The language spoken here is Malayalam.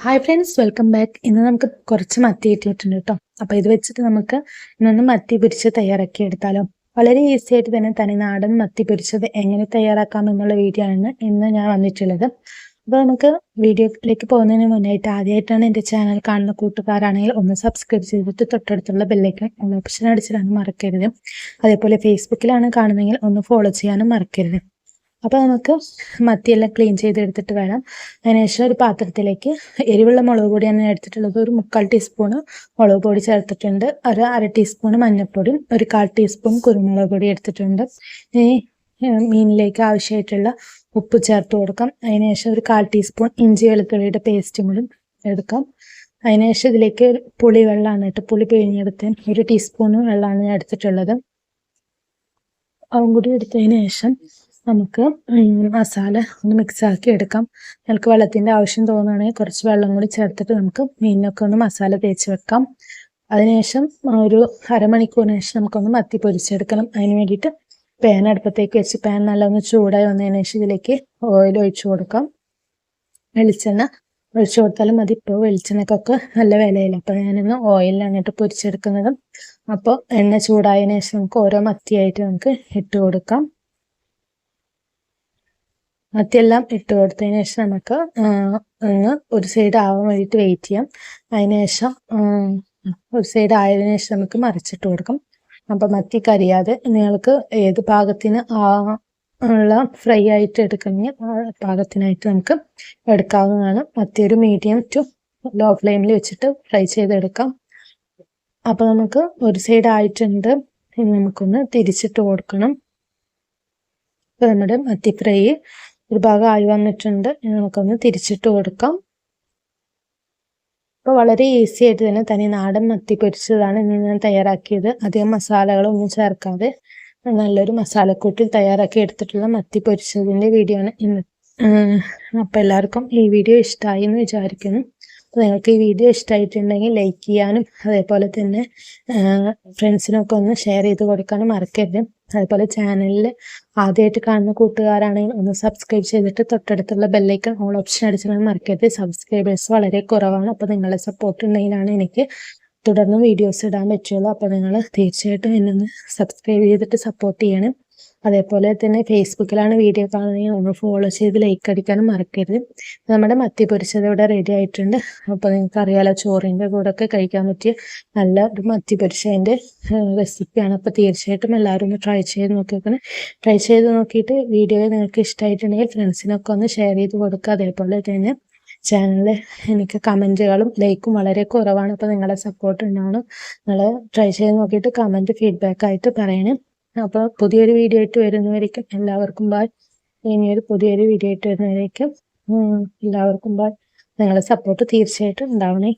Hi friends, welcome back. ഇന്ന് നമുക്ക് കുറച്ച് മത്തി കിട്ടിയിട്ടുണ്ട് കേട്ടോ. അപ്പോൾ ഇത് വെച്ചിട്ട് നമുക്ക് ഇന്നൊന്ന് മത്തി പൊരിച്ച് തയ്യാറാക്കി എടുത്താലോ. വളരെ ഈസി ആയിട്ട് തന്നെ തനിനാടൻ മത്തി പൊരിച്ചത് എങ്ങനെ തയ്യാറാക്കാം എന്നുള്ള വീഡിയോ ആണ് ഇന്ന് ഞാൻ വന്നിട്ടുള്ളത്. അപ്പോൾ നമുക്ക് വീഡിയോയിലേക്ക് പോകുന്നതിന് മുന്നായിട്ട് ആദ്യമായിട്ടാണ് എൻ്റെ ചാനൽ കാണുന്ന കൂട്ടുകാരാണെങ്കിൽ ഒന്ന് സബ്സ്ക്രൈബ് ചെയ്തിട്ട് തൊട്ടടുത്തുള്ള ബെല്ലൈക്കൺ ഓപ്ഷൻ അടിച്ചിടാനും മറക്കരുത്. അതേപോലെ ഫേസ്ബുക്കിലാണ് കാണുന്നതെങ്കിൽ ഒന്ന് ഫോളോ ചെയ്യാനും മറക്കരുത്. അപ്പോൾ നമുക്ക് മത്തിയെല്ലാം ക്ലീൻ ചെയ്തെടുത്തിട്ട് വേണം. അതിനുശേഷം ഒരു പാത്രത്തിലേക്ക് എരിവുള്ള മുളക് പൊടിയാണ് എടുത്തിട്ടുള്ളത്. ഒരു 3/4 ടീസ്പൂണ് മുളക് പൊടി ചേർത്തിട്ടുണ്ട്. ഒരു 1/2 ടീസ്പൂൺ മഞ്ഞൾപ്പൊടി, ഒരു 1/4 ടീസ്പൂൺ കുരുമുളക് പൊടി എടുത്തിട്ടുണ്ട്. ഈ മീനിലേക്ക് ആവശ്യമായിട്ടുള്ള ഉപ്പ് ചേർത്ത് കൊടുക്കാം. അതിനുശേഷം ഒരു 1/4 ടീസ്പൂൺ ഇഞ്ചി വെളുത്തുള്ളിയുടെ പേസ്റ്റ് കൂടി എടുക്കാം. അതിനുശേഷം ഇതിലേക്ക് പുളി വെള്ളമാണ് ഇട്ട് പുളി പിഴിഞ്ഞെടുത്ത് 1 ടീസ്പൂൺ വെള്ളമാണ് ഞാൻ എടുത്തിട്ടുള്ളത്. അതും കൂടി എടുത്തതിന് ശേഷം നമുക്ക് മസാല ഒന്ന് മിക്സ് ആക്കി എടുക്കാം. നമുക്ക് വെള്ളത്തിൻ്റെ ആവശ്യം തോന്നുകയാണെങ്കിൽ കുറച്ച് വെള്ളം കൂടി ചേർത്തിട്ട് നമുക്ക് മീനിനൊക്കെ ഒന്ന് മസാല തേച്ച് വെക്കാം. അതിനുശേഷം ഒരു അരമണിക്കൂറിന് ശേഷം നമുക്കൊന്ന് മത്തി പൊരിച്ചെടുക്കണം. അതിന് വേണ്ടിയിട്ട് പാൻ അടുപ്പത്തേക്ക് വെച്ച് പാൻ നല്ലൊന്ന് ചൂടായി വന്നതിന് ശേഷം ഇതിലേക്ക് ഓയിൽ ഒഴിച്ചു കൊടുക്കാം. വെളിച്ചെണ്ണ ഒഴിച്ചു കൊടുത്താലും മതി. ഇപ്പോൾ വെളിച്ചെണ്ണക്കൊക്കെ നല്ല വിലയില്ല. അപ്പോൾ ഞാനിന്ന് ഓയിലാണ് ഇട്ട് പൊരിച്ചെടുക്കുന്നത്. അപ്പോൾ എണ്ണ ചൂടായതിനു ശേഷം നമുക്ക് ഓരോ മത്തിയായിട്ട് നമുക്ക് ഇട്ട് കൊടുക്കാം. മത്തിയെല്ലാം ഇട്ട് കൊടുത്തതിന് ശേഷം നമുക്ക് ഒന്ന് ഒരു സൈഡ് ആവാൻ വേണ്ടിയിട്ട് വെയിറ്റ് ചെയ്യാം. അതിനുശേഷം ഒരു സൈഡ് ആയതിനു ശേഷം നമുക്ക് മറിച്ചിട്ട് കൊടുക്കാം. അപ്പം മത്തി കരിയാതെ നിങ്ങൾക്ക് ഏത് പാകത്തിന് ഉള്ള ഫ്രൈ ആയിട്ട് എടുക്കണമെങ്കിൽ ആ പാകത്തിനായിട്ട് നമുക്ക് എടുക്കാവുന്നതാണ്. മത്തി ഒരു മീഡിയം ടു ലോ ഫ്ലെയിമിൽ വെച്ചിട്ട് ഫ്രൈ ചെയ്തെടുക്കാം. അപ്പോൾ നമുക്ക് ഒരു സൈഡ് ആയിട്ടുണ്ട്. ഇനി നമുക്കൊന്ന് തിരിച്ചിട്ട് കൊടുക്കണം. അപ്പോൾ നമ്മുടെ മത്തി ഫ്രൈ ഒരു ഭാഗം ആയി വന്നിട്ടുണ്ട്. നമുക്കൊന്ന് തിരിച്ചിട്ട് കൊടുക്കാം. അപ്പോൾ വളരെ ഈസി ആയിട്ട് തന്നെ തനി നാടൻ മത്തി പൊരിച്ചതാണ് ഇന്ന് ഞാൻ തയ്യാറാക്കിയത്. അധികം മസാലകളൊന്നും ചേർക്കാതെ നല്ലൊരു മസാലക്കൂട്ടിൽ തയ്യാറാക്കി എടുത്തിട്ടുള്ള മത്തി പൊരിച്ചതിൻ്റെ വീഡിയോ ആണ് ഇന്ന്. അപ്പോൾ എല്ലാവർക്കും ഈ വീഡിയോ ഇഷ്ടമായി എന്ന് വിചാരിക്കുന്നു. അപ്പോൾ നിങ്ങൾക്ക് ഈ വീഡിയോ ഇഷ്ടമായിട്ടുണ്ടെങ്കിൽ ലൈക്ക് ചെയ്യാനും അതേപോലെ തന്നെ ഫ്രണ്ട്സിനൊക്കെ ഒന്ന് ഷെയർ ചെയ്ത് കൊടുക്കാനും മറക്കരുത്. അതേപോലെ ചാനലിൽ ആദ്യമായിട്ട് കാണുന്ന കൂട്ടുകാരാണെങ്കിൽ ഒന്ന് സബ്സ്ക്രൈബ് ചെയ്തിട്ട് തൊട്ടടുത്തുള്ള ബെല്ലൈക്കൺ ഓൾ ഓപ്ഷൻ അടിച്ചാൽ മറക്കരുത്. സബ്സ്ക്രൈബേഴ്സ് വളരെ കുറവാണ്. അപ്പോൾ നിങ്ങളുടെ സപ്പോർട്ട് ഉണ്ടെങ്കിലാണ് എനിക്ക് തുടർന്ന് വീഡിയോസ് ഇടാൻ പറ്റുള്ളൂ. അപ്പോൾ നിങ്ങൾ തീർച്ചയായിട്ടും എന്നെ ഒന്ന് സബ്സ്ക്രൈബ് ചെയ്തിട്ട് സപ്പോർട്ട് ചെയ്യണം. അതേപോലെ തന്നെ ഫേസ്ബുക്കിലാണ് വീഡിയോ കാണുന്നതെങ്കിൽ ഒന്ന് ഫോളോ ചെയ്ത് ലൈക്ക് അടിക്കാനും മറക്കരുത്. നമ്മുടെ മത്തി പൊരിച്ചത് ഇവിടെ റെഡി ആയിട്ടുണ്ട്. അപ്പോൾ നിങ്ങൾക്ക് അറിയാലോ, ചോറിൻ്റെ കൂടെ ഒക്കെ കഴിക്കാൻ പറ്റിയ നല്ല ഒരു മത്തി പൊരിച്ചതിൻ്റെ റെസിപ്പിയാണ്. അപ്പോൾ തീർച്ചയായിട്ടും എല്ലാവരും ഒന്ന് ട്രൈ ചെയ്ത് നോക്കിയേക്കണം. ട്രൈ ചെയ്ത് നോക്കിയിട്ട് വീഡിയോ നിങ്ങൾക്ക് ഇഷ്ടമായിട്ടുണ്ടെങ്കിൽ ഫ്രണ്ട്സിനൊക്കെ ഒന്ന് ഷെയർ ചെയ്ത് കൊടുക്കുക. അതേപോലെ തന്നെ ചാനലിൽ എനിക്ക് കമൻറ്റുകളും ലൈക്കും വളരെ കുറവാണ്. അപ്പോൾ നിങ്ങളുടെ സപ്പോർട്ട് ഉണ്ടാവണം. നിങ്ങൾ ട്രൈ ചെയ്ത് നോക്കിയിട്ട് കമൻറ്റ് ഫീഡ്ബാക്കായിട്ട് പറയണം. അപ്പോൾ പുതിയൊരു വീഡിയോ ആയിട്ട് വരുന്നവരേക്കും എല്ലാവർക്കും ബായ്. ഇനിയൊരു പുതിയൊരു വീഡിയോ ആയിട്ട് വരുന്നവരേക്കും എല്ലാവർക്കും ബായ്. നിങ്ങളുടെ സപ്പോർട്ട് തീർച്ചയായിട്ടും ഉണ്ടാവണേ.